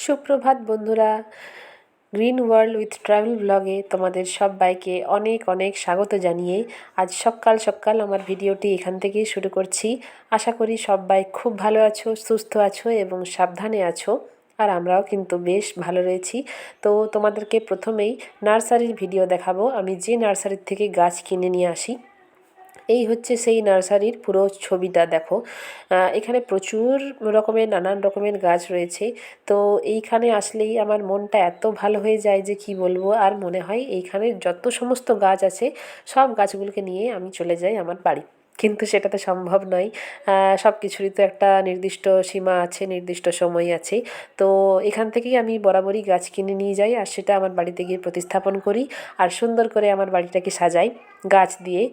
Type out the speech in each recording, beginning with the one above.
সুপ্রভাত বন্ধুরা, green world with travel ব্লগে তোমাদের সবাইকে অনেক অনেক স্বাগত জানিয়ে আজ সকাল সকাল আমার ভিডিওটি এখান থেকেই শুরু করছি। আশা করি সবাই খুব ভালো আছো, সুস্থ আছো এবং সাবধানে আছো। আর আমরাও কিন্তু বেশ ভালো রয়েছি। তো তোমাদেরকে প্রথমেই নার্সারির ভিডিও দেখাবো, আমি যে নার্সারির থেকে গাছ কিনে নিয়ে আসি। এই হচ্ছে সেই নার্সারির পুরো ছবিটা দেখো। এখানে প্রচুর রকমের নানান রকমের গাছ রয়েছে। তো এইখানে আসলেই আমার মনটা এত ভালো হয়ে যায় যে কি বলবো। আর মনে হয় এইখানে যত সমস্ত গাছ আছে সব গাছগুলোকে নিয়ে আমি চলে যাই আমার বাড়ি, কিন্তু সেটা তো সম্ভব নয়। সব কিছুরই তো একটা নির্দিষ্ট সীমা আছে, নির্দিষ্ট সময় আছে। তো এখান থেকেই আমি বরাবরই গাছ কিনে নিয়ে যাই আর সেটা আমার বাড়িতে গিয়ে প্রতিস্থাপন করি আর সুন্দর করে আমার বাড়িটাকে সাজাই গাছ দিয়ে।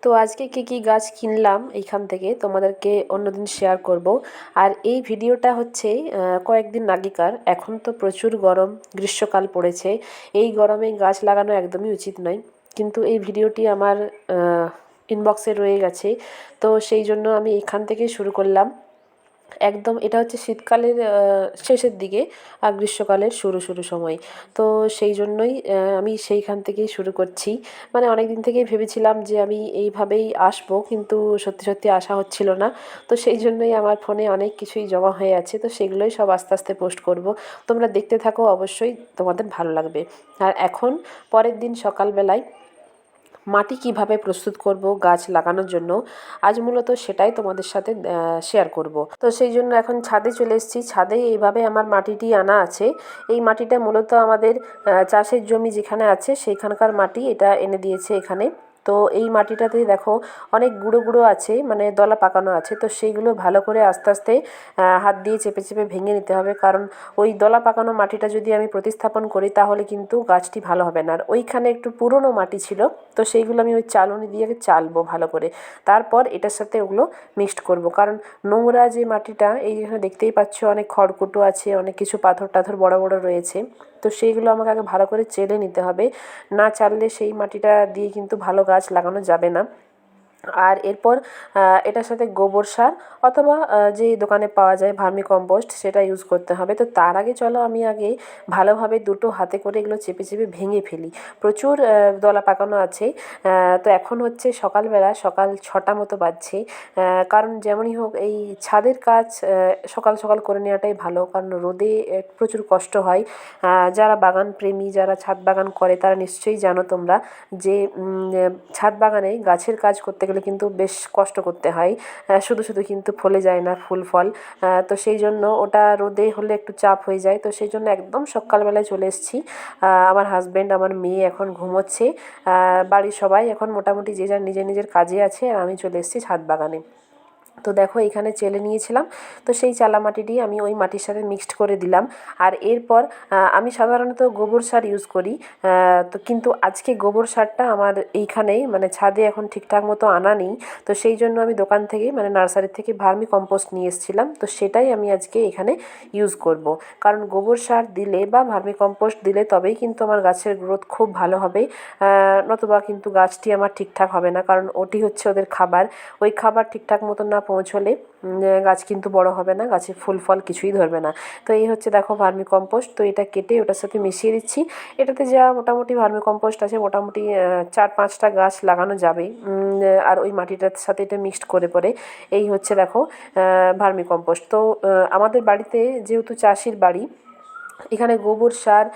তো আজকে কী কী গাছ কিনলাম এইখান থেকে তোমাদেরকে অন্যদিন শেয়ার করব। আর এই ভিডিওটা হচ্ছে কয়েকদিন আগেকার। এখন তো প্রচুর গরম, গ্রীষ্মকাল পড়েছে। এই গরমে গাছ লাগানো একদমই উচিত নয়, কিন্তু এই ভিডিওটি আমার ইনবক্সে রয়ে গেছে। তো সেই জন্য আমি এখান থেকেই শুরু করলাম। একদম এটা হচ্ছে শীতকালের শেষের দিকে আর গ্রীষ্মকালের শুরু শুরু সময়। তো সেই জন্যই আমি সেইখান থেকেই শুরু করছি। মানে অনেক দিন থেকেই ভেবেছিলাম যে আমি এইভাবেই আসবো, কিন্তু সত্যি সত্যি আসা হচ্ছিল না। তো সেই জন্যই আমার ফোনে অনেক কিছুই জমা হয়ে আছে, তো সেগুলোই সব আস্তে আস্তে পোস্ট করব। তোমরা দেখতে থাকো, অবশ্যই তোমাদের ভালো লাগবে। আর এখন পরের দিন সকালবেলায় মাটি কিভাবে প্রস্তুত করব গাছ লাগানোর জন্য, আজ মূলত সেটাই তোমাদের সাথে শেয়ার করব। তো সেই জন্য এখন ছাদে চলে এসেছি। ছাদে এইভাবে আমার মাটিটি আনা আছে। এই মাটিটা মূলত আমাদের চাষের জমি যেখানে আছে সেইখানকার মাটি, এটা এনে দিয়েছে এখানে। তো এই মাটিটাতে দেখো অনেক গুঁড়ো গুঁড়ো আছে, মানে দলা পাকানো আছে। তো সেইগুলো ভালো করে আস্তে আস্তে হাত দিয়ে চেপে চেপে ভেঙে নিতে হবে, কারণ ওই দলা পাকানো মাটিটা যদি আমি প্রতিস্থাপন করি তাহলে কিন্তু গাছটি ভালো হবে না। আর ওইখানে একটু পুরনো মাটি ছিল, তো সেইগুলো আমি ওই চালনি দিয়ে চালবো ভালো করে। তারপর এটার সাথে ওগুলো মিক্সড করব, কারণ নোংরা যে মাটিটা, এই এখানে দেখতেই পাচ্ছ অনেক খড়কুটো আছে, অনেক কিছু পাথর টাথর বড় বড় রয়েছে। তো সেইগুলো আমাকে আগে ভালো করে চেলে নিতে হবে। না চাললে সেই মাটিটা দিয়ে কিন্তু ভালো গাছ লাগানো যাবে না। আর এরপর এটার সাথে গোবর সার অথবা যে দোকানে পাওয়া যায় ভার্মি কম্পোস্ট, সেটা ইউজ করতে হবে। তো তার আগে চলো আমি আগে ভালোভাবে দুটো হাতে করে এগুলো চেপে চেপে ভেঙে ফেলি। প্রচুর দলা পাকানো আছে। তো এখন হচ্ছে সকালবেলা, সকাল 6টা মতো বাজছে। কারণ যেমনই হোক এই ছাদের কাজ সকাল সকাল করে নেওয়াটাই ভালো, কারণ রোদে প্রচুর কষ্ট হয়। যারা বাগান প্রেমী, যারা ছাদ বাগান করে তারা নিশ্চয়ই জানো তোমরা যে ছাদ বাগানে গাছের কাজ করতে গেলে কিন্তু বেশ কষ্ট করতে হয়। শুধু শুধু কিন্তু ফলে যায় না ফুল ফল। তো সেই জন্য ওটা রোদে হলে একটু চাপ হয়ে যায়। তো সেই জন্য একদম সকালবেলায় চলে এসেছি। আমার হাজব্যান্ড, আমার মেয়ে এখন ঘুমোচ্ছে। বাড়ির সবাই এখন মোটামুটি যে যার নিজের নিজের কাজে আছে, আর আমি চলে এসেছি ছাদ বাগানে। তো দেখো এখানে চেলে নিয়েছিলাম, তো সেই চালা মাটিটি আমি ওই মাটির সাথে মিক্সড করে দিলাম। আর এরপর আমি সাধারণত গোবর সার ইউজ করি। তো কিন্তু আজকে গোবর সারটা আমার এইখানেই মানে ছাদে এখন ঠিকঠাক মতো আনা নেই। তো সেই জন্য আমি দোকান থেকে মানে নার্সারি থেকে ভার্মি কম্পোস্ট নিয়ে এসেছিলাম, তো সেটাই আমি আজকে এখানে ইউজ করব। কারণ গোবর সার দিলে বা ভার্মি কম্পোস্ট দিলে তবেই কিন্তু আমার গাছের গ্রোথ খুব ভালো হবে। নতুবা কিন্তু গাছটি আমার ঠিকঠাক হবে না, কারণ ওটি হচ্ছে ওদের খাবার। ওই খাবার ঠিকঠাক মতন না পৌঁছলে গাছ কিন্তু বড় হবে না, গাছে ফুল ফল কিছুই ধরবে না। তো এই হচ্ছে দেখো ভার্মি কম্পোস্ট। তো এটা কেটে ওটার সাথে মিশিয়ে দিচ্ছি। এটাতে যা মোটামুটি ভার্মি কম্পোস্ট আছে, মোটামুটি 4-5টা গাছ লাগানো যাবে। আর ওই মাটিটার সাথে এটা মিক্সড করে পরে এই হচ্ছে দেখো ভার্মি কম্পোস্ট। তো আমাদের বাড়িতে যেহেতু চাষির বাড়ি, এখানে গোবর সার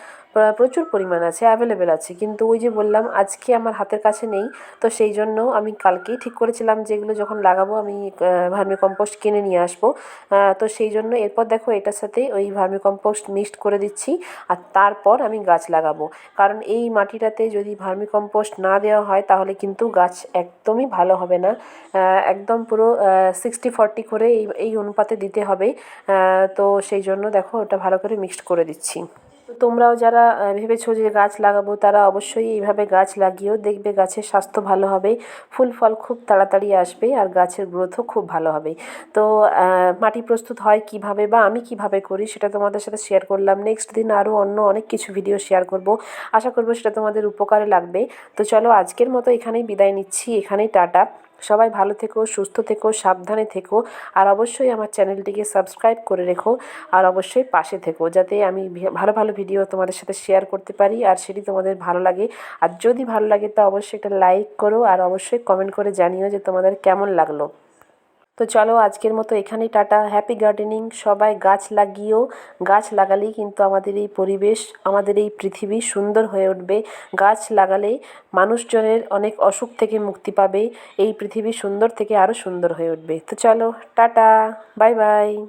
প্রচুর পরিমাণ আছে, অ্যাভেলেবেল আছে। কিন্তু ওই যে বললাম আজকে আমার হাতের কাছে নেই। তো সেই জন্য আমি কালকেই ঠিক করেছিলাম যেগুলো যখন লাগাবো আমি ভার্মি কম্পোস্ট কিনে নিয়ে আসবো। তো সেই জন্য এরপর দেখো এটার সাথে ওই ভার্মি কম্পোস্ট মিক্সড করে দিচ্ছি। আর তারপর আমি গাছ লাগাবো, কারণ এই মাটিটাতে যদি ভার্মি কম্পোস্ট না দেওয়া হয় তাহলে কিন্তু গাছ একদমই ভালো হবে না। একদম পুরো 60-40 করে এই অনুপাতে দিতে হবে। তো সেই জন্য দেখো ওটা ভালো করে মিক্সড করে দিচ্ছি। তো তোমরাও যারা ভেবেছো যে গাছ লাগাবো তারা অবশ্যই এইভাবে গাছ লাগিও, দেখবে গাছের স্বাস্থ্য ভালো হবে, ফুল ফল খুব তাড়াতাড়ি আসবে আর গাছের গ্রোথও খুব ভালো হবে। তো মাটি প্রস্তুত হয় কিভাবে বা আমি কিভাবে করি সেটা তোমাদের সাথে শেয়ার করলাম। নেক্সট দিন আরও অন্য অনেক কিছু ভিডিও শেয়ার করব, আশা করব সেটা তোমাদের উপকারে লাগবে। তো চলো আজকের মতো এখানেই বিদায় নিচ্ছি, এখানেই টাটা। সবাই ভালো থেকো, সুস্থ থেকো, সাবধানে থেকো, আর অবশ্যই আমার চ্যানেলটিকে সাবস্ক্রাইব করে রেখো, আর অবশ্যই পাশে থেকো যাতে আমি ভালো ভালো ভিডিও তোমাদের সাথে শেয়ার করতে পারি আর সেটি তোমাদের ভালো লাগে। আর যদি ভালো লাগে তো অবশ্যই একটা লাইক করো, আর অবশ্যই কমেন্ট করে জানিও যে তোমাদের কেমন লাগলো। তো চলো আজকের মতো এখানেই টাটা। Happy gardening. সবাই গাছ লাগিও। গাছ লাগালেই কিন্তু আমাদের এই পরিবেশ, আমাদের এই পৃথিবী সুন্দর হয়ে উঠবে। গাছ লাগালে মানুষজনের অনেক অসুখ থেকে মুক্তি পাবে, এই পৃথিবী সুন্দর থেকে আরও সুন্দর হয়ে উঠবে। তো চলো টাটা, বাই বাই।